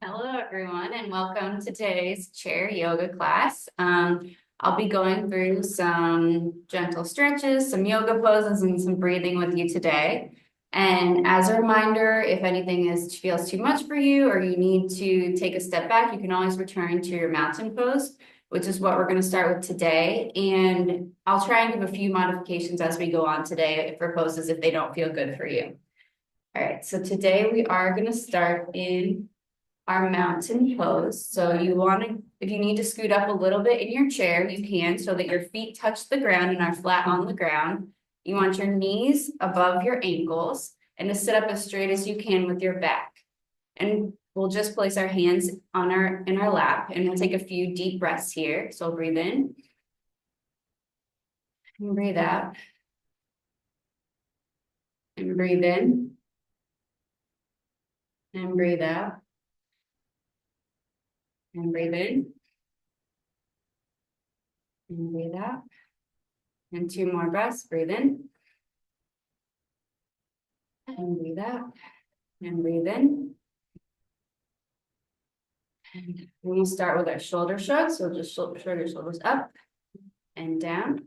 Hello, everyone, and welcome to today's chair yoga class. I'll be going through some gentle stretches, some yoga poses, and some breathing with you today. And as a reminder, if anything feels too much for you or you need to take a step back, you can always return to your mountain pose, which is what we're going to start with today. And I'll try and give a few modifications as we go on today for poses if they don't feel good for you. All right, so today we are going to start in our mountain pose. So you want to, if you need to scoot up a little bit in your chair, you can so that your feet touch the ground and are flat on the ground. You want your knees above your ankles and to sit up as straight as you can with your back. And we'll just place our hands on in our lap and we'll take a few deep breaths here. So breathe in and breathe out and breathe in and breathe out and breathe in and breathe out. And two more breaths. Breathe in and breathe out and breathe in. And we'll start with our shoulder shrug. So just shrug your shoulders up and down,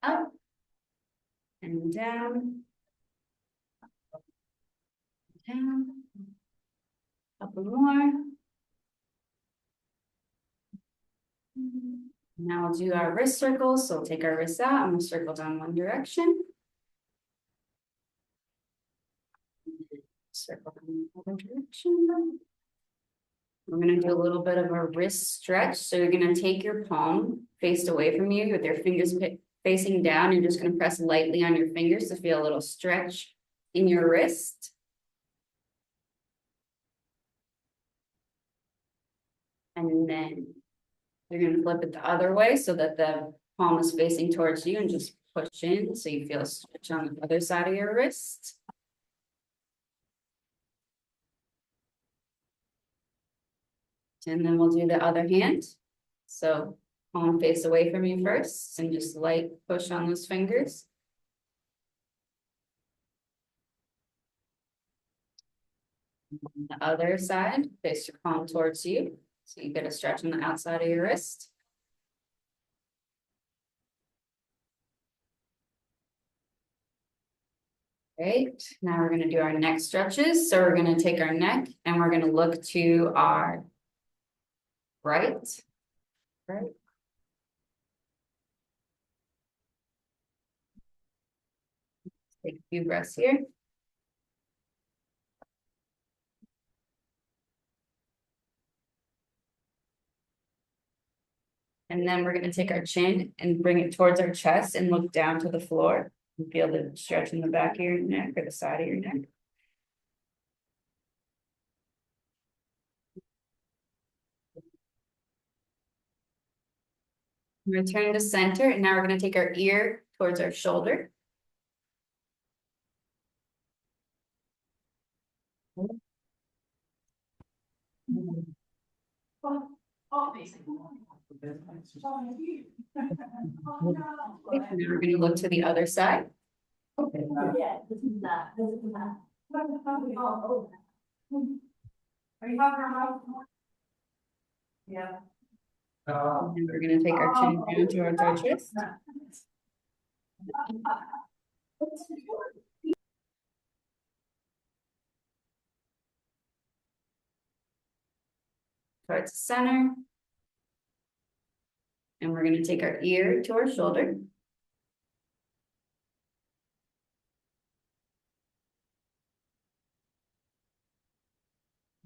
up and down, down, up and more. Now we'll do our wrist circles. So we'll take our wrists out and we'll circle down one direction. Circle down the other direction. We're going to do a little bit of a wrist stretch. So you're going to take your palm faced away from you with your fingers facing down. You're just going to press lightly on your fingers to feel a little stretch in your wrist. And then you're going to flip it the other way so that the palm is facing towards you and just push in so you feel a stretch on the other side of your wrist. And then we'll do the other hand. So palm face away from you first and just light push on those fingers. On the other side, face your palm towards you. So you get a stretch on the outside of your wrist. Great. Now we're going to do our neck stretches. So we're going to take our neck and we're going to look to our right. Take a few breaths here. And then we're going to take our chin and bring it towards our chest and look down to the floor. And feel the stretch in the back of your neck or the side of your neck. Return to center, and now we're going to take our ear towards our shoulder. And then we're going to look to the other side. Yeah, this is that. Are you talking about? Yeah. And we're going to take our chin down towards our chest. Towards the center. And we're going to take our ear to our shoulder.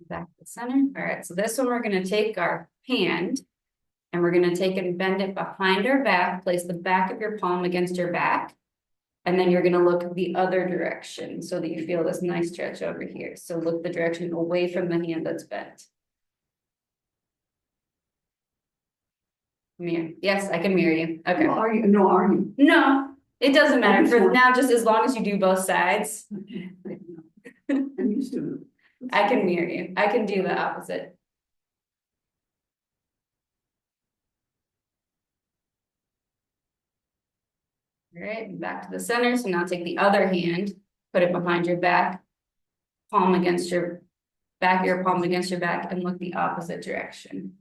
Back to the center. All right, so this one we're going to take our hand and we're going to take and bend it behind our back, place the back of your palm against your back. And then you're going to look the other direction so that you feel this nice stretch over here. So look the direction away from the hand that's bent. Mirror. Yes, I can mirror you. Okay. No, are you? No, are you? No, it doesn't matter for now, just as long as you do both sides. I'm used to it. I can mirror you. I can do the opposite. All right, back to the center. So now take the other hand, put it behind your back, palm against your back of your palm against your back and look the opposite direction.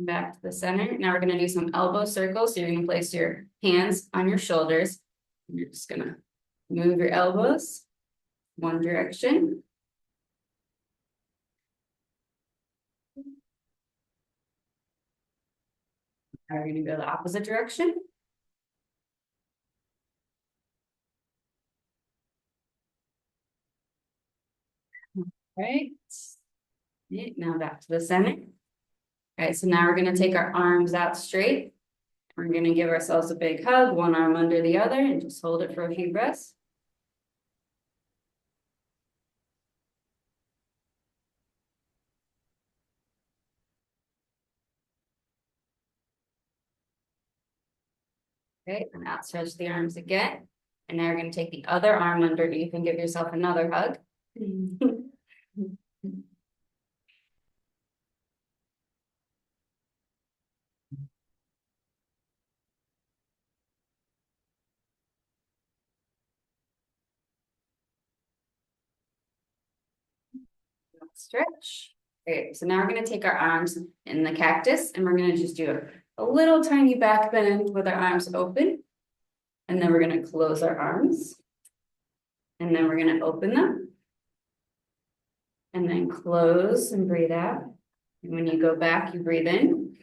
Back to the center. Now we're gonna do some elbow circles. So you're gonna place your hands on your shoulders. You're just gonna move your elbows one direction. Now we're gonna go the opposite direction. Right. Now back to the center. All right, so now we're gonna take our arms out straight. We're gonna give ourselves a big hug, one arm under the other, and just hold it for a few breaths. Okay, and outstretch the arms again. And now we're gonna take the other arm underneath and give yourself another hug. Stretch. Okay, so now we're gonna take our arms in the cactus and we're gonna just do a little tiny back bend with our arms open. And then we're gonna close our arms. And then we're gonna open them. And then close and breathe out. And when you go back, you breathe in.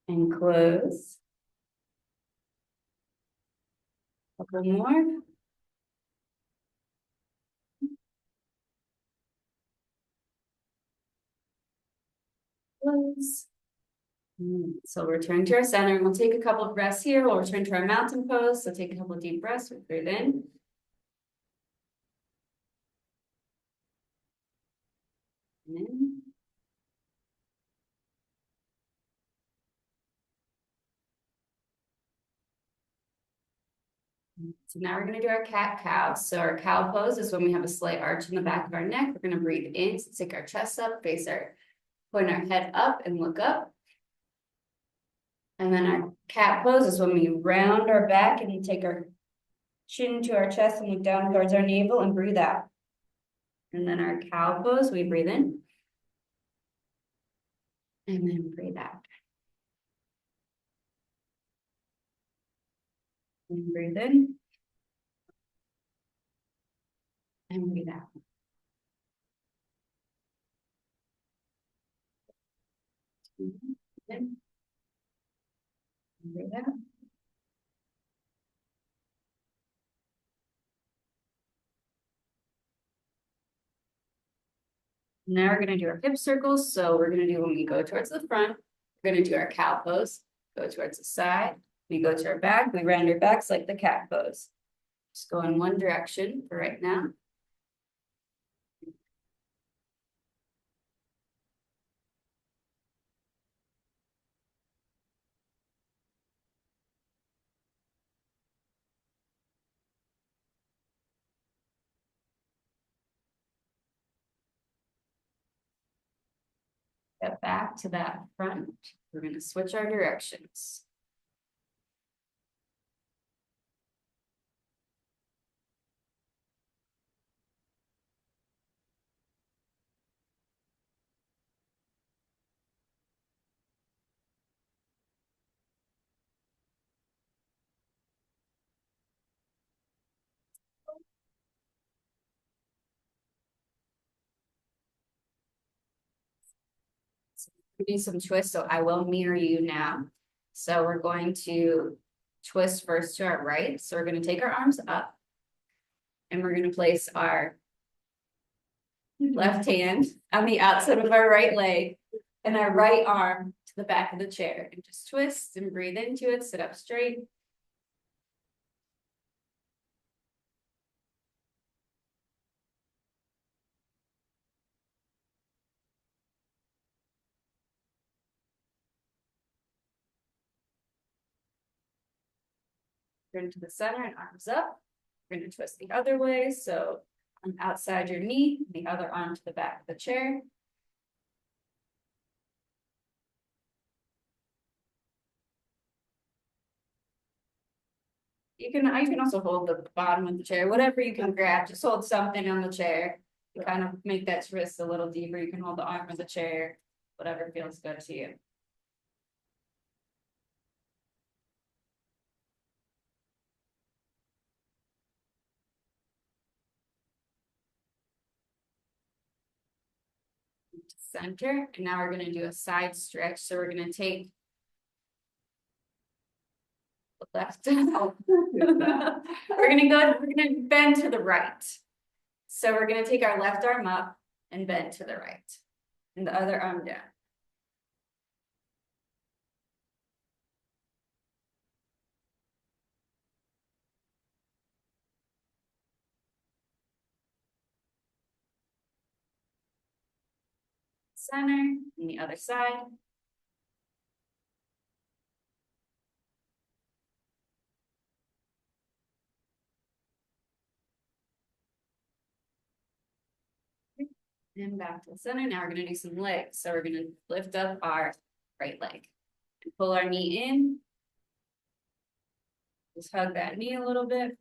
And close. A couple more. Close. So return to our center, and we'll take a couple of breaths here. We'll return to our mountain pose. So take a couple of deep breaths. Breathe in. And in. So now we're gonna do our cat cow. So our cow pose is when we have a slight arch in the back of our neck. We're gonna breathe in, so stick our chest up, point our head up and look up. And then our cat pose is when we round our back and take our chin to our chest and look down towards our navel and breathe out. And then our cow pose, we breathe in. And then breathe out. And breathe in. And breathe out. In. And breathe out. Now we're gonna do our hip circles. So we're gonna do when we go towards the front, we're gonna do our cow pose, go towards the side. We go to our back, we round our backs like the cat pose. Just go in one direction for right now. Step back to that front. We're gonna switch our directions. Do some twists, so I will mirror you now. So we're going to twist first to our right. So we're going to take our arms up and we're going to place our left hand on the outside of our right leg and our right arm to the back of the chair and just twist and breathe into it, sit up straight. Turn to the center and arms up. We're going to twist the other way. So on outside your knee, the other arm to the back of the chair. you can also hold the bottom of the chair, whatever you can grab, just hold something on the chair. To kind of make that wrist a little deeper, you can hold the arm of the chair, whatever feels good to you. Center, and now we're gonna do a side stretch, so we're gonna take the left. We're gonna bend to the right. So we're gonna take our left arm up and bend to the right, and the other arm down. Center, and the other side. And back to the center. Now we're gonna do some legs. So we're gonna lift up our right leg and pull our knee in. Just hug that knee a little bit.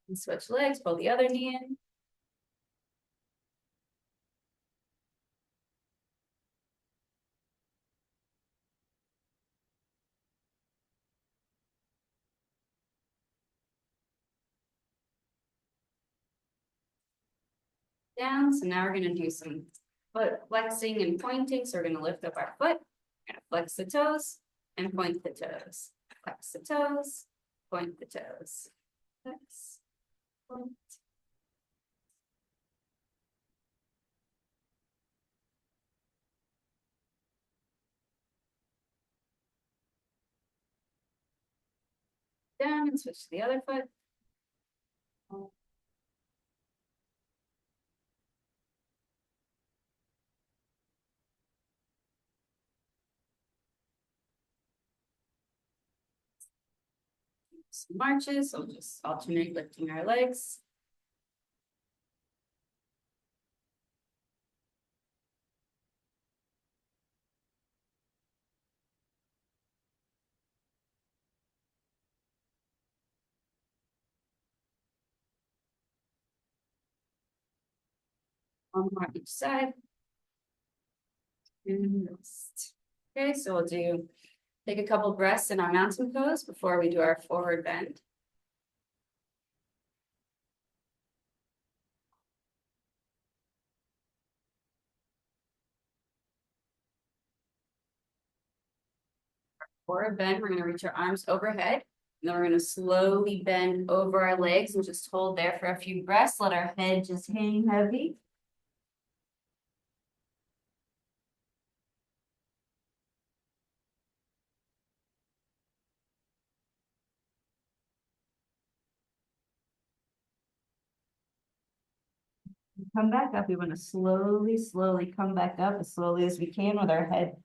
And switch legs, pull the other knee in. Down. So now we're gonna do some foot flexing and pointing. So we're gonna lift up our foot, we're gonna flex the toes and point the toes. Flex the toes, point the toes. Flex, point. Down and switch to the other foot. Some marches, so we'll just alternate lifting our legs. One more each side. And rest. Okay, so we'll take a couple breaths in our mountain pose before we do our forward bend. Forward bend, we're gonna reach our arms overhead. And then we're gonna slowly bend over our legs and just hold there for a few breaths. Let our head just hang heavy. Come back up. We want to slowly come back up as slowly as we can with our head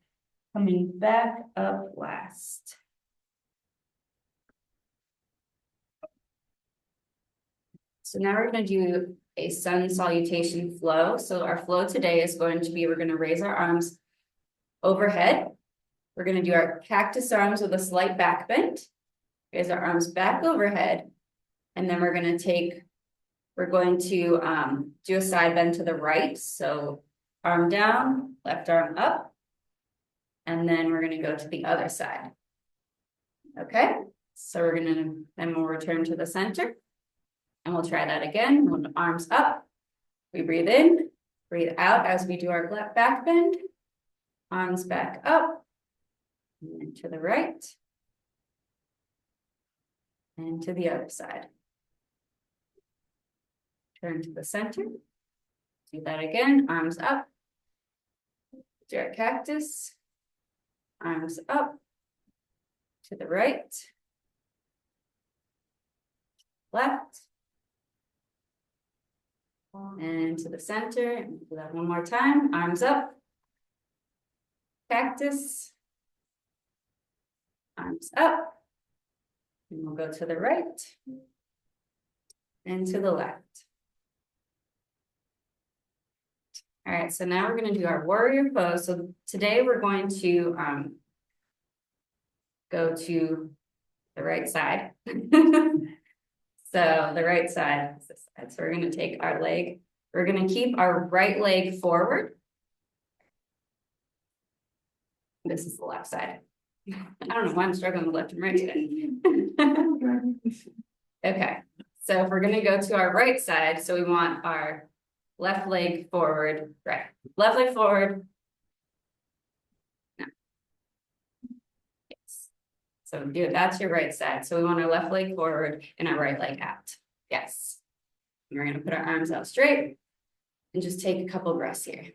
coming back up last. So now we're going to do a sun salutation flow. So our flow today is going to be, we're going to raise our arms overhead. We're going to do our cactus arms with a slight back bend. Raise our arms back overhead. And then we're going to do a side bend to the right. So arm down, left arm up. And then we're going to go to the other side. Okay, so then we'll return to the center. And we'll try that again. Arms up. We breathe in, breathe out as we do our back bend. Arms back up. And to the right. And to the other side. Turn to the center. Do that again. Arms up. Do our cactus. Arms up. To the right. Left. And to the center. And do that one more time. Arms up. Cactus. Arms up. And we'll go to the right. And to the left. All right, so now we're gonna do our warrior pose. So today we're going to go to the right side. So the right side is this side. So we're gonna take our leg. We're gonna keep our right leg forward. This is the left side. I don't know why I'm struggling with left and right today. Okay, so if we're gonna go to our right side, so we want our left leg forward, right, left leg forward. No. Yes. So do it, that's your right side. So we want our left leg forward and our right leg out. Yes. And we're gonna put our arms out straight and just take a couple breaths here.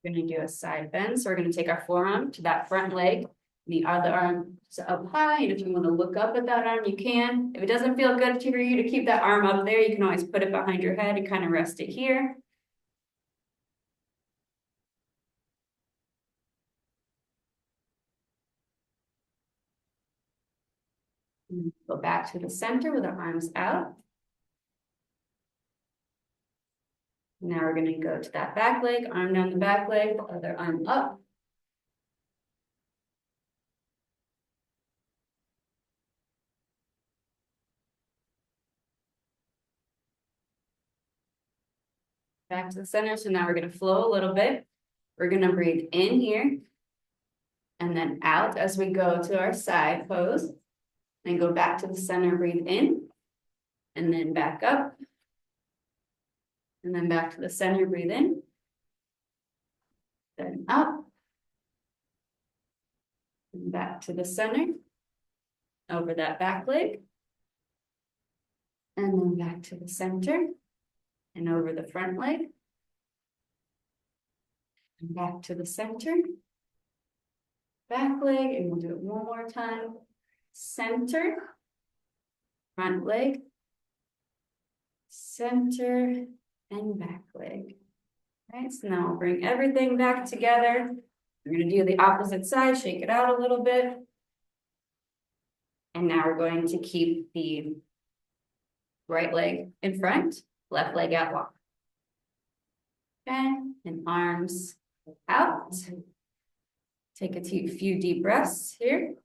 We're gonna do a side bend. So we're gonna take our forearm to that front leg, the other arm is up high. And if you want to look up at that arm, you can. If it doesn't feel good for you to keep that arm up there, you can always put it behind your head and kind of rest it here. Go back to the center with our arms out. Now we're gonna go to that back leg, arm down the back leg, the other arm up. Back to the center. So now we're gonna flow a little bit. We're gonna breathe in here. And then out as we go to our side pose. Then go back to the center, breathe in. And then back up. And then back to the center, breathe in. Then up. And back to the center. Over that back leg. And then back to the center. And over the front leg. And back to the center. Back leg, and we'll do it one more time. Center. Front leg. Center. And back leg. All right, so now we'll bring everything back together. We're gonna do the opposite side, shake it out a little bit. And now we're going to keep the right leg in front, left leg out long. Okay, and arms out. Take a few deep breaths here.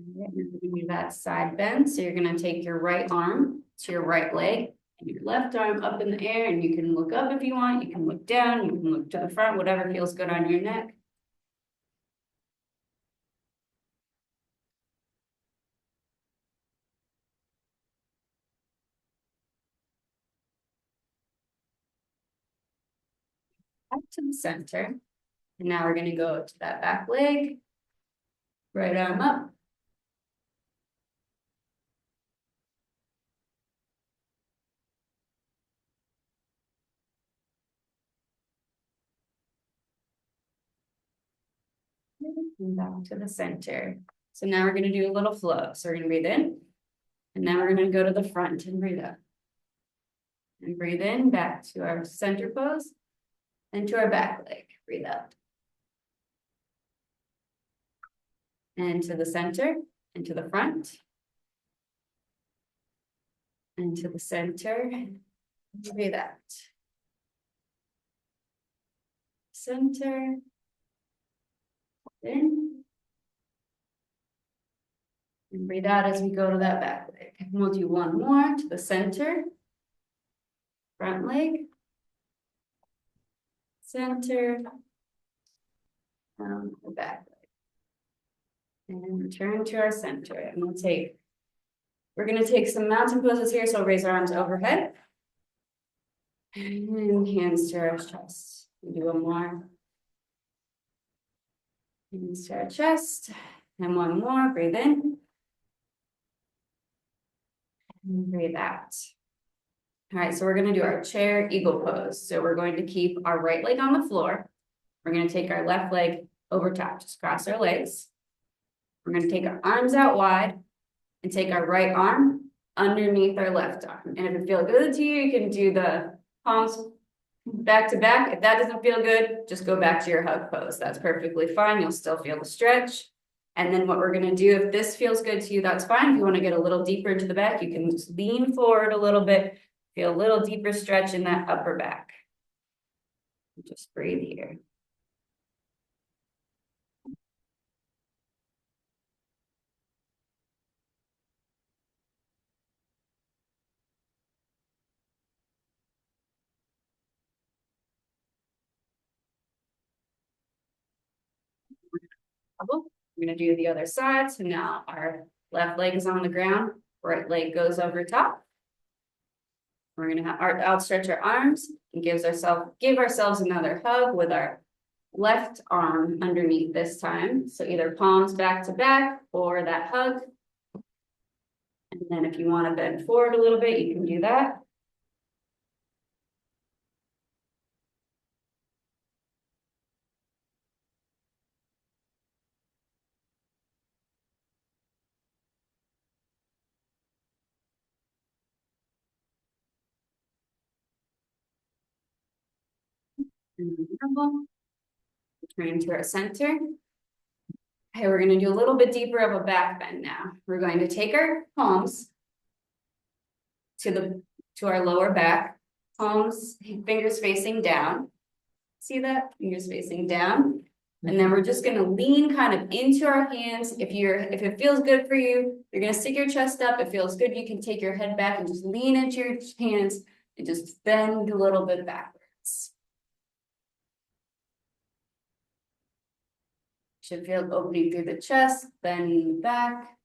Do that side bend. So you're going to take your right arm to your right leg and your left arm up in the air, and you can look up if you want. You can look down, you can look to the front, whatever feels good on your neck. Back to the center. And now we're going to go to that back leg. Right arm up. And back to the center. So now we're going to do a little flow. So we're going to breathe in. And now we're going to go to the front and breathe up. And breathe in, back to our center pose. And to our back leg. Breathe out. And to the center. And to the front. And to the center. Breathe out. Center. In. And breathe out as we go to that back leg. And we'll do one more to the center. Front leg. Center. The back leg. And return to our center. And we're going to take some mountain poses here. So raise our arms overhead. And hands to our chest. We'll do one more. Hands to our chest. And one more. Breathe in. And breathe out. All right, so we're going to do our chair eagle pose. So we're going to keep our right leg on the floor. We're going to take our left leg over top. Just cross our legs. We're going to take our arms out wide and take our right arm underneath our left arm. And if it feels good to you, you can do the palms back to back. If that doesn't feel good, just go back to your hug pose. That's perfectly fine. You'll still feel the stretch. And then what we're gonna do, if this feels good to you, that's fine. If you want to get a little deeper into the back, you can just lean forward a little bit, feel a little deeper stretch in that upper back. Just breathe here. We're gonna do the other side. So now our left leg is on the ground, right leg goes over top. We're gonna outstretch our arms and give ourselves another hug with our left arm underneath this time. So either palms back to back or that hug. And then if you want to bend forward a little bit, you can do that. Return to our center. Okay, we're gonna do a little bit deeper of a back bend now. We're going to take our palms to our lower back, palms, fingers facing down. See that? Fingers facing down. And then we're just gonna lean kind of into our hands. If it feels good for you, you're gonna stick your chest up. If it feels good, you can take your head back and just lean into your hands and just bend a little bit backwards. Should feel opening through the chest, bending back.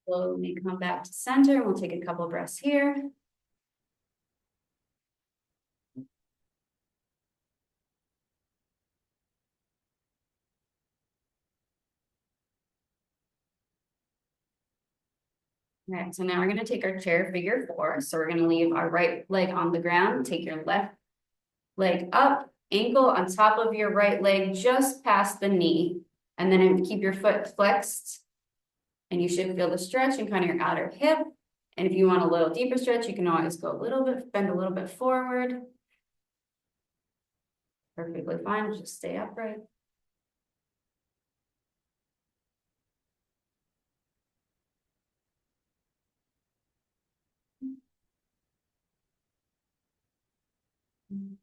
Slowly come back to center. We'll take a couple breaths here. All right, so now we're gonna take our chair figure 4. So we're gonna leave our right leg on the ground, take your left leg up, ankle on top of your right leg, just past the knee. And then keep your foot flexed. And you should feel the stretch in kind of your outer hip. And if you want a little deeper stretch, you can always go a little bit, bend a little bit forward. Perfectly fine, just stay upright. And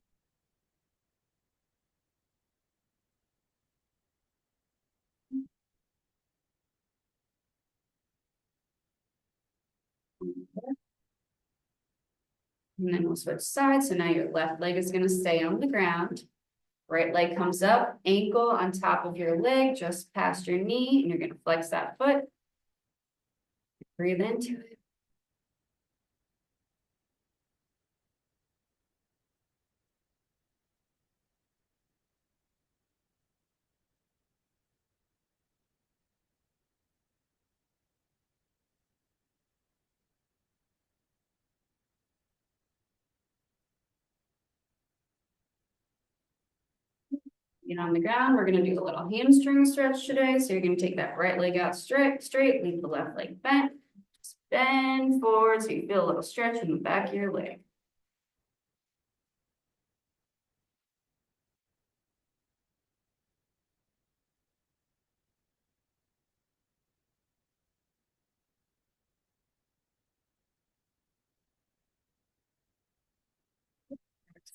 then we'll switch sides. So now your left leg is going to stay on the ground. Right leg comes up, ankle on top of your leg, just past your knee, and you're going to flex that foot. Breathe into it. On the ground, we're going to do a little hamstring stretch today. So you're going to take that right leg out straight, leave the left leg bent. Just bend forward so you feel a little stretch in the back of your leg.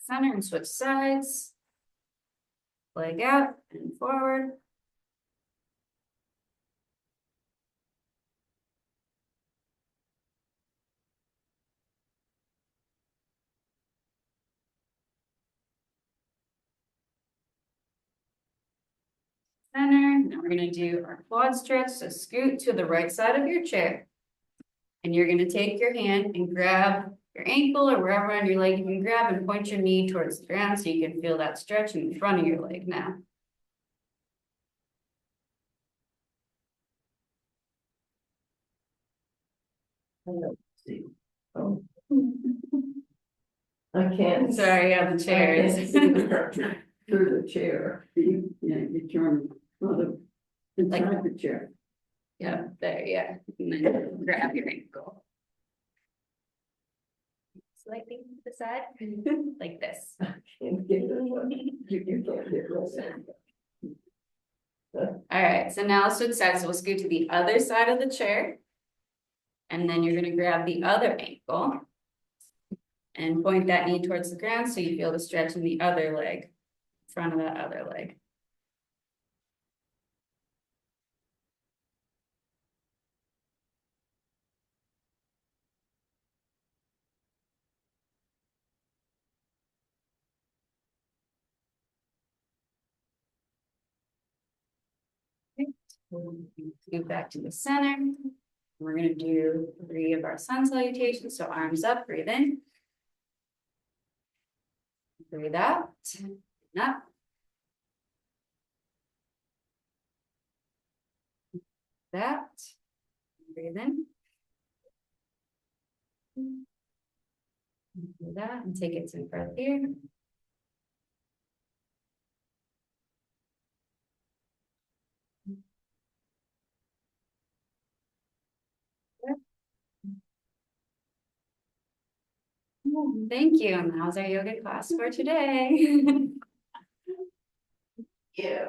Center and switch sides. Leg out and forward. Center. Now we're going to do our quad stretch. So scoot to the right side of your chair. And you're going to take your hand and grab your ankle or wherever on your leg you can grab and point your knee towards the ground so you can feel that stretch in the front of your leg now. Let's see. Oh. I can't. Sorry, yeah, the I chairs. can't see the- through the chair. Yeah, you turn inside the chair. Yeah, there, yeah, and then grab your ankle. Slightly to the side, like this. Can't get it. You can't get it. All right, so now switch sides, so we'll scoot to the other side of the chair. And then you're gonna grab the other ankle. And point that knee towards the ground, so you feel the stretch in the other leg, front of that other leg. Scoot back to the center. We're gonna do 3 of our sun salutations, so arms up, breathe in. Breathe out, and up. That, breathe in. Do that and take it to breath here. Thank you, and that was our yoga class for today. Yeah.